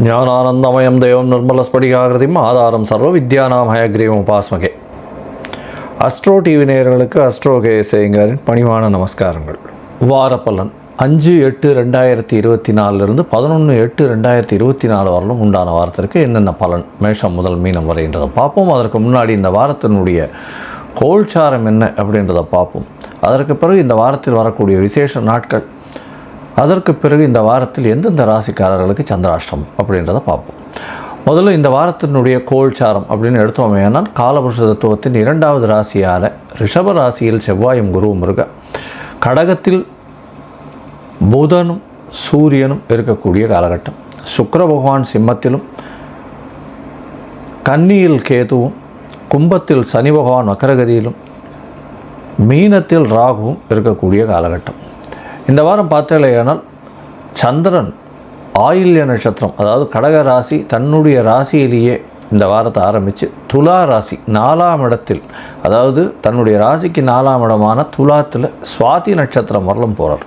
ஞானானந்தமயம் தேவம் நிர்மலஸ்படிகாகிருதியும் ஆதாரம் சர்வ வித்யானாம் ஹயக்ரீவம் உபாஸ்மகே. அஸ்ட்ரோ டிவி நேயர்களுக்கு அஸ்ட்ரோ கேசேங்கரின் பணிவான நமஸ்காரங்கள். வாரப்பலன் 5/8/2024 11/8/2024 வரலும் உண்டான வாரத்திற்கு என்னென்ன பலன் மேஷம் முதல் மீனம் வரைன்றதை பார்ப்போம். அதற்கு முன்னாடி இந்த வாரத்தினுடைய கோல்சாரம் என்ன அப்படின்றத பார்ப்போம். அதற்கு பிறகு இந்த வாரத்தில் வரக்கூடிய விசேஷ நாட்கள், அதற்கு பிறகு இந்த வாரத்தில் எந்தெந்த ராசிக்காரர்களுக்கு சந்திராஷ்டமம் அப்படின்றத பார்ப்போம். முதல்ல இந்த வாரத்தினுடைய கோல்சாரம் அப்படின்னு எடுத்தோமேனால் காலபுருஷ தத்துவத்தின் 2வது ராசியான ரிஷப ராசியில் செவ்வாயும் குருவும் இருக்க, கடகத்தில் புதனும் சூரியனும் இருக்கக்கூடிய காலகட்டம், சுக்கிர பகவான் சிம்மத்திலும் கன்னியில் கேதுவும், கும்பத்தில் சனி பகவான் வக்கரகதியிலும், மீனத்தில் ராகுவும் இருக்கக்கூடிய காலகட்டம். இந்த வாரம் பார்த்தேனால் சந்திரன் ஆயில்ய நட்சத்திரம், அதாவது கடக ராசி தன்னுடைய ராசியிலேயே இந்த வாரத்தை ஆரம்பித்து துலா ராசி 4ஆம் இடத்தில், அதாவது தன்னுடைய ராசிக்கு 4ஆம் இடமான துலாத்தில் சுவாதி நட்சத்திரம் வரலும் போகிறார்.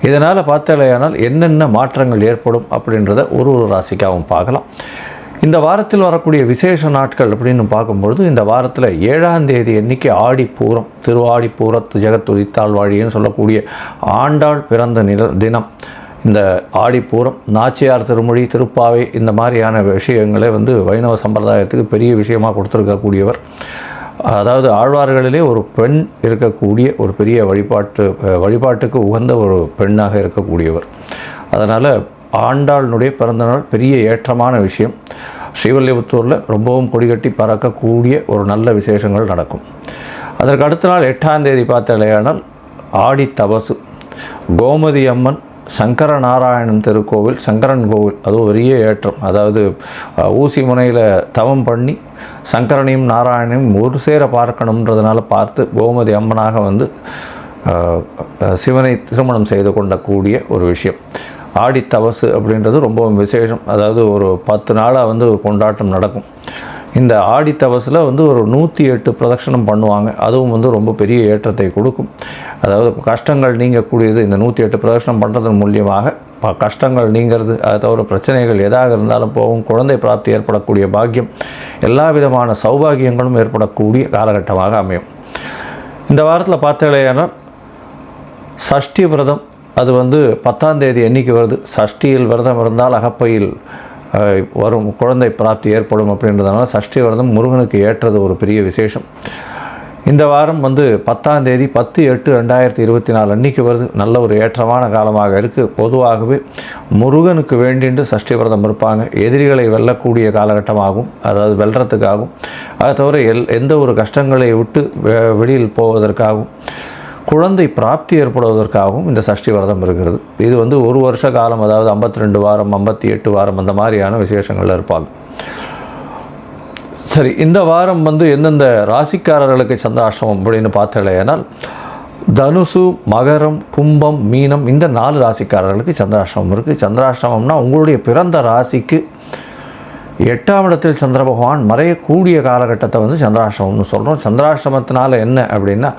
இதனால் பார்த்தேனால் என்னென்ன மாற்றங்கள் ஏற்படும் அப்படின்றத ஒரு ராசிக்காகவும் பார்க்கலாம். இந்த வாரத்தில் வரக்கூடிய விசேஷ நாட்கள் அப்படின்னு பார்க்கும்பொழுது, இந்த வாரத்தில் 7ஆம் தேதி அன்னைக்கு ஆடிப்பூரம், திருவாடிப்பூரத்து ஜெகத்துதித்தாள் வாழின்னு சொல்லக்கூடிய ஆண்டாள் பிறந்த தினம். இந்த ஆடிப்பூரம் நாச்சியார் திருமொழி, திருப்பாவை இந்த மாதிரியான விஷயங்களை வைணவ சம்பிரதாயத்துக்கு பெரிய விஷயமாக கொடுத்துருக்கக்கூடியவர். அதாவது ஆழ்வார்களிலே ஒரு பெண் இருக்கக்கூடிய ஒரு பெரிய வழிபாட்டுக்கு உகந்த ஒரு பெண்ணாக இருக்கக்கூடியவர். அதனால் ஆண்டாளுடைய பிறந்தநாள் பெரிய ஏற்றமான விஷயம். ஸ்ரீவில்லிபுத்தூரில் ரொம்பவும் கொடிகட்டி பறக்கக்கூடிய ஒரு நல்ல விசேஷங்கள் நடக்கும். அதற்கு அடுத்த நாள் 8ஆம் தேதி பார்த்தேனால் ஆடி தபசு, கோமதி அம்மன் சங்கர நாராயணன் திருக்கோவில், சங்கரன் கோவில், அது பெரிய ஏற்றம். அதாவது ஊசி முனையில் தவம் பண்ணி சங்கரனையும் நாராயணையும் ஒரு சேர பார்க்கணுன்றதுனால பார்த்து கோமதி அம்மனாக சிவனை திருமணம் செய்து கொண்டக்கூடிய ஒரு விஷயம். ஆடி தபசு அப்படின்றது ரொம்பவும் விசேஷம். அதாவது ஒரு 10 நாளாக கொண்டாட்டம் நடக்கும். இந்த ஆடி தபஸில் ஒரு 108 பிரதட்சணம் பண்ணுவாங்க. அதுவும் ரொம்ப பெரிய ஏற்றத்தை கொடுக்கும். அதாவது கஷ்டங்கள் நீங்கக்கூடியது. இந்த 108 பிரதட்சணம் பண்ணுறதன் மூலியமாக கஷ்டங்கள் நீங்கிறது, அதை தவிர பிரச்சனைகள் எதாக இருந்தாலும் போகும், குழந்தை பிராப்தி ஏற்படக்கூடிய பாக்கியம், எல்லா விதமான சௌபாகியங்களும் ஏற்படக்கூடிய காலகட்டமாக அமையும். இந்த வாரத்தில் பார்த்தேன்னா சஷ்டி விரதம், அது 10ஆம் தேதி அன்றைக்கி வருது. சஷ்டியில் விரதம் இருந்தால் அகப்பையில் வரும் குழந்தை பிராப்தி ஏற்படும் அப்படின்றதுனால சஷ்டி விரதம் முருகனுக்கு ஏற்றது ஒரு பெரிய விசேஷம். இந்த வாரம் 10ஆம் தேதி 10/8/2024 அன்றைக்கி வருது. நல்ல ஒரு ஏற்றமான காலமாக இருக்குது. பொதுவாகவே முருகனுக்கு வேண்டிட்டு சஷ்டி விரதம் இருப்பாங்க. எதிரிகளை வெல்லக்கூடிய காலகட்டமாகும், அதாவது வெல்றதுக்காகவும், அதை தவிர எந்த ஒரு கஷ்டங்களை விட்டு வெளியில் போவதற்காகவும், குழந்தை பிராப்தி ஏற்படுவதற்காகவும் இந்த சஷ்டி விரதம் இருக்கிறது. இது ஒரு வருஷ காலம், அதாவது 52 வாரம் 58 வாரம் அந்த மாதிரியான விசேஷங்கள் இருப்பாங்க. சரி, இந்த வாரம் எந்தெந்த ராசிக்காரர்களுக்கு சந்திராஷ்டமம் அப்படின்னு பார்த்தேனால் தனுசு, மகரம், கும்பம், மீனம் இந்த 4 ராசிக்காரர்களுக்கு சந்திராஷ்டமம் இருக்குது. சந்திராஷ்டமம்னா உங்களுடைய பிறந்த ராசிக்கு 8ஆம் இடத்தில் சந்திர பகவான் மறையக்கூடிய காலகட்டத்தை சந்திராஷ்டமம்னு சொல்கிறோம். சந்திராஷ்டமத்தினால என்ன அப்படின்னா,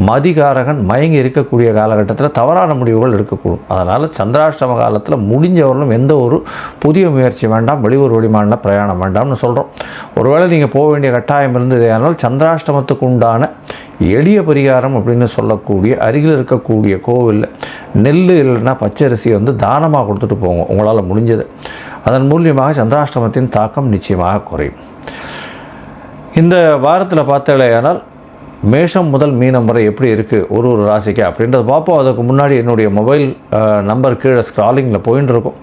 மதிகாரகன் மயங்கி இருக்கக்கூடிய காலகட்டத்தில் தவறான முடிவுகள் இருக்கக்கூடும். அதனால் சந்திராஷ்டம காலத்தில் முடிஞ்சவர்களும் எந்த ஒரு புதிய முயற்சி வேண்டாம், வெளியூர் வெளிமாநில பிரயாணம் வேண்டாம்னு சொல்கிறோம். ஒருவேளை நீங்கள் போக வேண்டிய கட்டாயம் இருந்தது, ஆனால் சந்திராஷ்டமத்துக்கு உண்டான எளிய பரிகாரம் அப்படின்னு சொல்லக்கூடிய அருகில் இருக்கக்கூடிய கோவிலில் நெல் இல்லைன்னா பச்சரிசி தானமாக கொடுத்துட்டு போங்க உங்களால் முடிஞ்சது. அதன் மூலியமாக சந்திராஷ்டமத்தின் தாக்கம் நிச்சயமாக குறையும். இந்த வாரத்தில் பார்த்தேனால் மேஷம் முதல் மீனம் வரை எப்படி இருக்குது ஒரு ராசிக்கு அப்படின்றத பார்ப்போம். அதுக்கு முன்னாடி என்னுடைய மொபைல் நம்பர் கீழே ஸ்க்ராலிங்கில் போயின்னு இருக்கும்.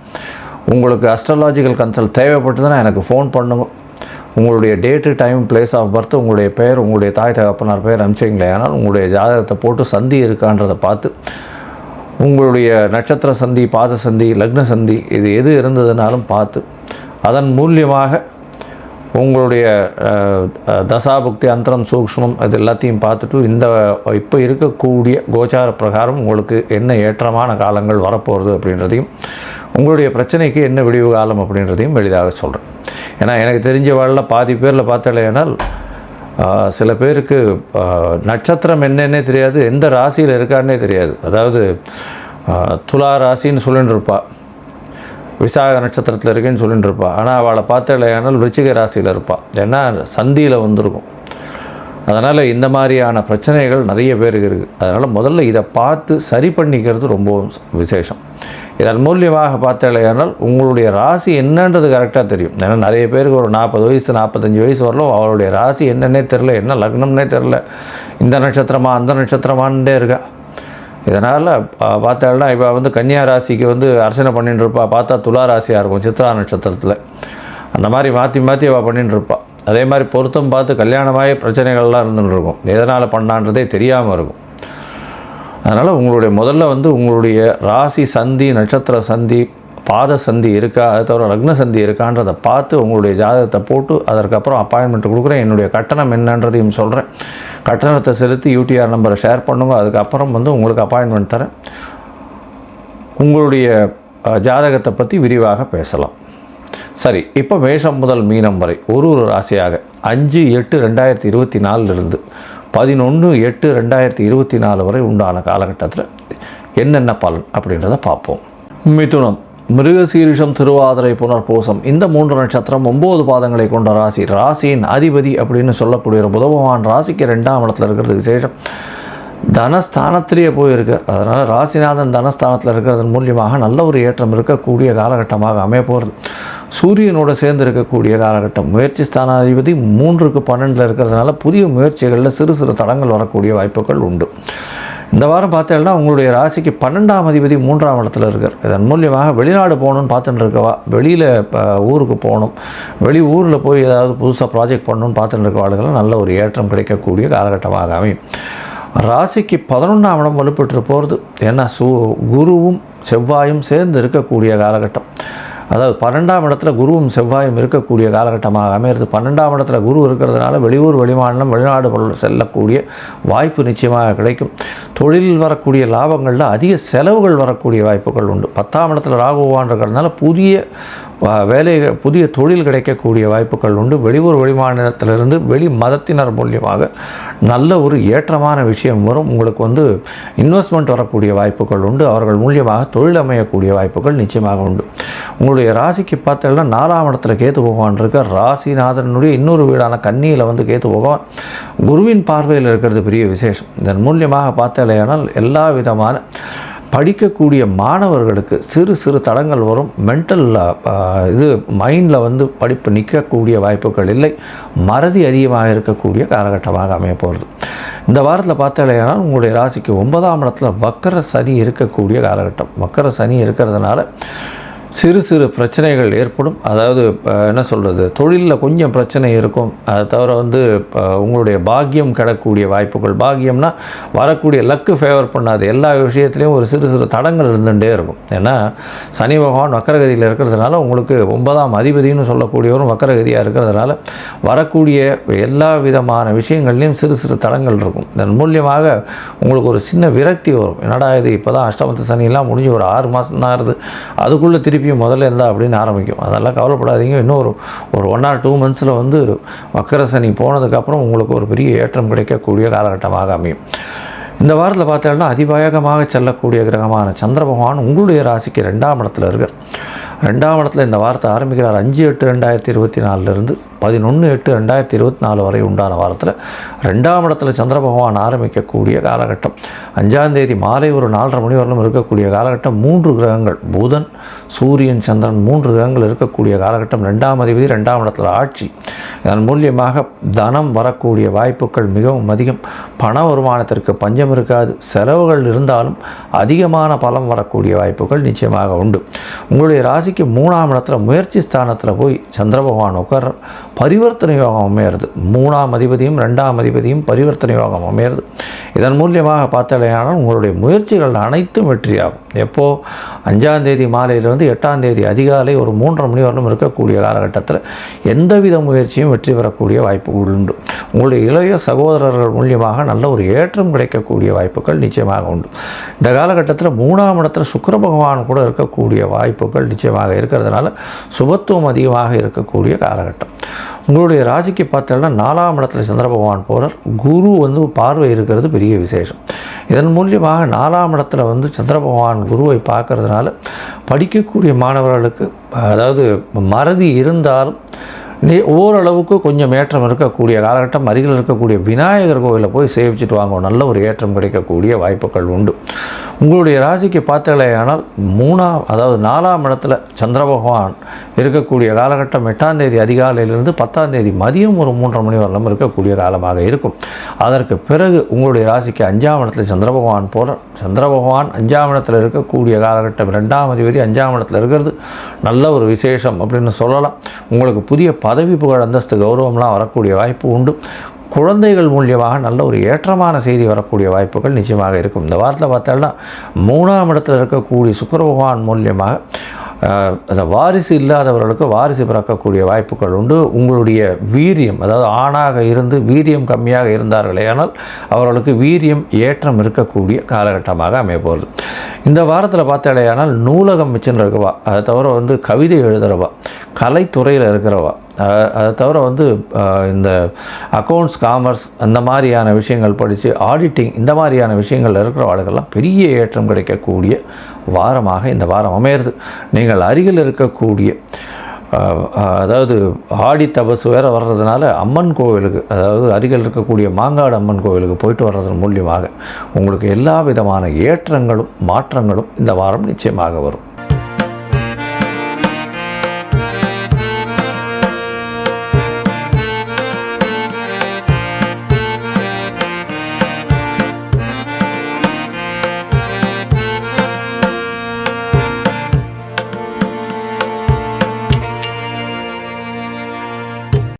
உங்களுக்கு அஸ்ட்ராலாஜிக்கல் கன்சல்ட் தேவைப்பட்டதுன்னா எனக்கு ஃபோன் பண்ணுங்க. உங்களுடைய date, time, place of birth, உங்களுடைய பெயர், உங்களுடைய தாய் தகப்பனார் பெயர் அனுப்பிச்சிங்களே, ஆனால் உங்களுடைய ஜாதகத்தை போட்டு சந்தி இருக்கான்றதை பார்த்து, உங்களுடைய நட்சத்திர சந்தி, பாத சந்தி, லக்ன சந்தி இது எது இருந்ததுனாலும் பார்த்து, அதன் மூலியமாக உங்களுடைய தசாபுக்தி, அந்தரம், சூக்ஷ்மம் இது எல்லாத்தையும் பார்த்துட்டு இப்போ இருக்கக்கூடிய கோச்சார பிரகாரம் உங்களுக்கு என்ன ஏற்றமான காலங்கள் வரப்போகிறது அப்படின்றதையும், உங்களுடைய பிரச்சனைக்கு என்ன விடிவு காலம் அப்படின்றதையும் எளிதாக சொல்கிறேன். ஏன்னா எனக்கு தெரிஞ்ச வாழ்வில் பாதி பேரில் பார்த்தேனால் சில பேருக்கு நட்சத்திரம் என்னன்னே தெரியாது, எந்த ராசியில் இருக்கான்னே தெரியாது. அதாவது துலா ராசின்னு சொல்லிட்டு இருப்பா, விசாக நட்சத்திரத்தில் இருக்கேன்னு சொல்லிட்டு இருப்பாள். ஆனால் அவளை பார்த்தாலேயானால் விருச்சிக ராசியில் இருப்பாள். ஏன்னா சந்தியில் வந்திருக்கும். அதனால் இந்த மாதிரியான பிரச்சனைகள் நிறைய பேருக்கு இருக்குது. அதனால் முதல்ல இதை பார்த்து சரி பண்ணிக்கிறது ரொம்ப விசேஷம். இதன் மூலியமாக பார்த்தாலேயானால் உங்களுடைய ராசி என்னன்றது கரெக்டாக தெரியும். ஏன்னா நிறைய பேருக்கு ஒரு 40 வயசு 45 வயசு வரலும் அவளுடைய ராசி என்னன்னே தெரில, என்ன லக்னம்னே தெரில, இந்த நட்சத்திரமா அந்த நட்சத்திரமானே இருக்கா. இதனால் பார்த்தாலும் இப்போ கன்னியா ராசிக்கு அர்ச்சனை பண்ணிட்டு இருப்பா, பார்த்தா துலா ராசியாக இருக்கும் சித்ரா நட்சத்திரத்தில். அந்த மாதிரி மாற்றி மாற்றி அவள் பண்ணிட்டு இருப்பாள். அதே மாதிரி பொருத்தம் பார்த்து கல்யாணமாகி பிரச்சனைகள்லாம் இருந்துகிட்டு இருக்கும். எதனால் பண்ணான்றதே தெரியாமல் இருக்கும். அதனால் உங்களுடைய முதல்ல உங்களுடைய ராசி சந்தி, நட்சத்திர சந்தி, பாத சந்தி இருக்கா, அதை தவிர லக்ன சந்தி இருக்கான்றதை பார்த்து உங்களுடைய ஜாதகத்தை போட்டு அதற்கப்புறம் அப்பாயின்மெண்ட் கொடுக்குறேன். என்னுடைய கட்டணம் என்னன்றதையும் சொல்கிறேன். கட்டணத்தை செலுத்தி யூடிஆர் நம்பரை ஷேர் பண்ணுங்க. அதுக்கப்புறம் உங்களுக்கு அப்பாயின்மெண்ட் தரேன். உங்களுடைய ஜாதகத்தை பற்றி விரிவாக பேசலாம். சரி, இப்போ மேஷம் முதல் மீனம் வரை ஒரு ராசியாக 5/8/2024 11/8/2024 வரை உண்டான காலகட்டத்தில் என்னென்ன பலன் அப்படின்றத பார்ப்போம். மிதுனம், மிருகசீரிஷம், திருவாதிரை, புனர்பூசம் இந்த 3 நட்சத்திரம் 9 பாதங்களை கொண்ட ராசி. ராசியின் அதிபதி அப்படின்னு சொல்லக்கூடிய புத பகவான் ராசிக்கு 2ஆம் இடத்துல இருக்கிறது விசேஷம். தனஸ்தானத்திலேயே போயிருக்கு. அதனால் ராசிநாதன் தனஸ்தானத்தில் இருக்கிறதன் மூலியமாக நல்ல ஒரு ஏற்றம் இருக்கக்கூடிய காலகட்டமாக அமைய போகிறது. சூரியனோடு சேர்ந்து இருக்கக்கூடிய காலகட்டம். முயற்சி ஸ்தானாதிபதி 3க்கு 12 இருக்கிறதுனால புதிய முயற்சிகளில் சிறு சிறு தடங்கள் வரக்கூடிய வாய்ப்புகள் உண்டு. இந்த வாரம் பார்த்தீங்கன்னா உங்களுடைய ராசிக்கு 12ஆம் அதிபதி 3ஆம் இடத்துல இருக்கார். இதன் மூலியமாக வெளிநாடு போகணுன்னு பார்த்துட்டு இருக்கவா, வெளியில் ஊருக்கு போகணும், வெளி ஊரில் போய் ஏதாவது புதுசாக ப்ராஜெக்ட் பண்ணணுன்னு பார்த்துட்டு இருக்கவாளுக்கெல்லாம் நல்ல ஒரு ஏற்றம் கிடைக்கக்கூடிய காலகட்டமாக அமையும். ராசிக்கு 11ஆம் இடம் வலுப்பெற்று போகிறது. ஏன்னா குருவும் செவ்வாயும் சேர்ந்து இருக்கக்கூடிய காலகட்டம். அதாவது 12ஆம் இடத்துல குருவும் செவ்வாயும் இருக்கக்கூடிய காலகட்டமாக அமைகிறது. 12ஆம் இடத்துல குரு இருக்கிறதுனால வெளியூர், வெளிமாநிலம், வெளிநாடு செல்லக்கூடிய வாய்ப்பு நிச்சயமாக கிடைக்கும். தொழிலில் வரக்கூடிய லாபங்களில் அதிக செலவுகள் வரக்கூடிய வாய்ப்புகள் உண்டு. 10ஆம் இடத்துல ராகு பகவான் இருக்கிறதுனால புதிய வேலை, புதிய தொழில் கிடைக்கக்கூடிய வாய்ப்புகள் உண்டு. வெளியூர், வெளிமாநிலத்திலிருந்து வெளி மதத்தினர் மூலியமாக நல்ல ஒரு ஏற்றமான விஷயம் வரும். உங்களுக்கு இன்வெஸ்ட்மெண்ட் வரக்கூடிய வாய்ப்புகள் உண்டு. அவர்கள் மூலியமாக தொழில் அமையக்கூடிய வாய்ப்புகள் நிச்சயமாக உண்டு. உங்களுடைய ராசிக்கு பார்த்தீங்கன்னா 4ஆம் இடத்துல கேத்து பகவான் இருக்கார். ராசிநாதனுடைய இன்னொரு வீடான கன்னியில் கேத்து பகவான் குருவின் பார்வையில் இருக்கிறது பெரிய விசேஷம். இதன் மூலியமாக பார்த்தாலேயானால் எல்லா விதமான படிக்கக்கூடிய மாணவர்களுக்கு சிறு சிறு தடங்கள் வரும். மென்டல் மைண்டில் படிப்பு நிற்கக்கூடிய வாய்ப்புகள் இல்லை. மறதி அதிகமாக இருக்கக்கூடிய காலகட்டமாக அமைய போகிறது. இந்த வாரத்தில் பார்த்தாலேயானால் உங்களுடைய ராசிக்கு 9ஆம் இடத்துல வக்கர சனி இருக்கக்கூடிய காலகட்டம். வக்கர சனி இருக்கிறதுனால சிறு சிறு பிரச்சனைகள் ஏற்படும். அதாவது என்ன சொல்கிறது, தொழிலில் கொஞ்சம் பிரச்சனை இருக்கும். அதை தவிர உங்களுடைய பாக்கியம் கிடக்கூடிய வாய்ப்புகள், பாக்கியம்னா வரக்கூடிய லக்கு ஃபேவர் பண்ணாது. எல்லா விஷயத்துலேயும் ஒரு சிறு சிறு தடங்கள் இருந்துகிட்டே இருக்கும். ஏன்னா சனி பகவான் வக்கரகதியில் இருக்கிறதுனால உங்களுக்கு 9ஆம் அதிபதினு சொல்லக்கூடியவரும் வக்கரகதியாக இருக்கிறதுனால வரக்கூடிய எல்லா விதமான விஷயங்கள்லேயும் சிறு சிறு தடங்கள் இருக்கும். இதன் மூலியமாக உங்களுக்கு ஒரு சின்ன விரக்தி வரும். என்னடா இது, இப்போ தான் அஷ்டமத்து சனியெல்லாம் முடிஞ்சு ஒரு 6 மாதம் தான் இருக்குது, அதுக்குள்ளே திருப்பியும் முதல்ல இருந்தா அப்படின்னு ஆரம்பிக்கும். அதெல்லாம் கவலைப்படாதீங்க. இன்னும் ஒரு 1 or 2 monthஸில் வக்கர சனி போனதுக்கப்புறம் உங்களுக்கு ஒரு பெரிய ஏற்றம் கிடைக்கக்கூடிய காலகட்டமாக அமையும். இந்த வாரத்தில் பார்த்தீங்கன்னா அதிவேகமாக செல்லக்கூடிய கிரகமான சந்திர பகவான் உங்களுடைய ராசிக்கு 2ஆம் இடத்துல இருக்கார். 2ஆம் இடத்துல இந்த வாரத்தை ஆரம்பிக்கிறார். 5/8/2024 11/8/2024 வரை உண்டான வாரத்தில் 2ஆம் இடத்துல சந்திர பகவான் ஆரம்பிக்கக்கூடிய காலகட்டம். 5ஆம் தேதி மாலை ஒரு 4:30 மணி வரலும் இருக்கக்கூடிய காலகட்டம். 3 கிரகங்கள், புதன், சூரியன், சந்திரன் 3 கிரகங்கள் இருக்கக்கூடிய காலகட்டம். 2ஆம் அதிபதி 2ஆம் இடத்துல ஆட்சி. இதன் மூலியமாக தனம் வரக்கூடிய வாய்ப்புகள் மிகவும் அதிகம். பண வருமானத்திற்கு பஞ்சம் இருக்காது. செலவுகள் இருந்தாலும் அதிகமான பலம் வரக்கூடிய வாய்ப்புகள் நிச்சயமாக உண்டு. உங்களுடைய ராசிக்கு 3ஆம் இடத்துல முயற்சி ஸ்தானத்தில் போய் சந்திர பகவான் உட்கார பரிவர்த்தனை யோகம் அமையிறது. 3ஆம் அதிபதியும் 2ஆம் அதிபதியும் பரிவர்த்தனை யோகம் அமையிறது. இதன் மூலியமாக பார்த்தாலேயானால் உங்களுடைய முயற்சிகள் அனைத்தும் வெற்றியாகும். எப்போது 5ஆம் தேதி மாலையிலிருந்து 8ஆம் தேதி அதிகாலை ஒரு 3:30 மணி வரலும் இருக்கக்கூடிய காலகட்டத்தில் எந்தவித முயற்சியும் வெற்றி பெறக்கூடிய வாய்ப்புகள் உண்டு. உங்களுடைய இளைய சகோதரர்கள் மூலியமாக நல்ல ஒரு ஏற்றம் கிடைக்கக்கூடிய வாய்ப்புகள் நிச்சயமாக உண்டு. இந்த காலகட்டத்தில் 3ஆம் இடத்துல சுக்கிர பகவான் கூட இருக்கக்கூடிய வாய்ப்புகள் நிச்சயமாக இருக்கிறதுனால சுபத்துவம் அதிகமாக இருக்கக்கூடிய காலகட்டம். உங்களுடைய ராசிக்கு பார்த்தோம்னா 4ஆம் இடத்துல சந்திர பகவான் போகிறார். குரு வந்து பார்வை இருக்கிறது பெரிய விசேஷம். இதன் மூலியமாக 4ஆம் இடத்துல வந்து சந்திர பகவான் குருவை பார்க்கறதுனால படிக்கக்கூடிய மாணவர்களுக்கு, அதாவது மறதி இருந்தாலும் ஓரளவுக்கு கொஞ்சம் ஏற்றம் இருக்கக்கூடிய காலகட்டம். அருகில் இருக்கக்கூடிய விநாயகர் கோவிலில் போய் சேவிச்சுட்டு வாங்க, நல்ல ஒரு ஏற்றம் கிடைக்கக்கூடிய வாய்ப்புகள் உண்டு. உங்களுடைய ராசிக்கு பார்த்தலையானால் அதாவது 4ஆம் இடத்துல சந்திர பகவான் இருக்கக்கூடிய காலகட்டம் 8ஆம் தேதி அதிகாலையிலிருந்து 10ஆம் தேதி மதியம் ஒரு 3:30 மணி வரலும் இருக்கக்கூடிய காலமாக இருக்கும். அதற்கு பிறகு உங்களுடைய ராசிக்கு 5ஆம் இடத்துல சந்திர பகவான் போகிறார். சந்திர பகவான் 5ஆம் இடத்துல இருக்கக்கூடிய காலகட்டம் 2ஆம் அதிபதி 5ஆம் இடத்துல இருக்கிறது நல்ல ஒரு விசேஷம் அப்படின்னு சொல்லலாம். உங்களுக்கு புதிய பதவி, புகழ், அந்தஸ்து, கௌரவம்லாம் வரக்கூடிய வாய்ப்பு உண்டு. குழந்தைகள் மூலியமாக நல்ல ஒரு ஏற்றமான செய்தி வரக்கூடிய வாய்ப்புகள் நிச்சயமாக இருக்கும். இந்த வாரத்தில் பார்த்தோம்னா 3ஆம் இடத்தில் இருக்கக்கூடிய சுக்கிர பகவான் மூலியமாக அந்த வாரிசு இல்லாதவர்களுக்கு வாரிசு பிறக்கக்கூடிய வாய்ப்புகள் உண்டு. உங்களுடைய வீரியம், அதாவது ஆணாக இருந்து வீரியம் கம்மியாக இருந்தார்களே ஆனால் அவர்களுக்கு வீரியம் ஏற்றம் இருக்கக்கூடிய காலகட்டமாக அமையப்போகுது. இந்த வாரத்தில் பார்த்தாலேயானால் நூலகம் வச்சுன்னு இருக்கவா, அதை தவிர வந்து கவிதை எழுதுகிறவா, கலைத்துறையில் இருக்கிறவா, அதை தவிர வந்து இந்த அக்கௌண்ட்ஸ், காமர்ஸ் அந்த மாதிரியான விஷயங்கள் படித்து ஆடிட்டிங் இந்த மாதிரியான விஷயங்கள் இருக்கிறவர்களுக்கெல்லாம் பெரிய ஏற்றம் கிடைக்கக்கூடிய வாரமாக இந்த வாரம் அமையிறது. நீங்கள் அருகில் இருக்கக்கூடிய, அதாவது ஆடி தபசு வேறு வர்றதுனால அம்மன் கோவிலுக்கு, அதாவது அருகில் இருக்கக்கூடிய மாங்காடு அம்மன் கோவிலுக்கு போயிட்டு வர்றதன் மூலியமாக உங்களுக்கு எல்லா விதமான ஏற்றங்களும் மாற்றங்களும் இந்த வாரம் நிச்சயமாக வரும்.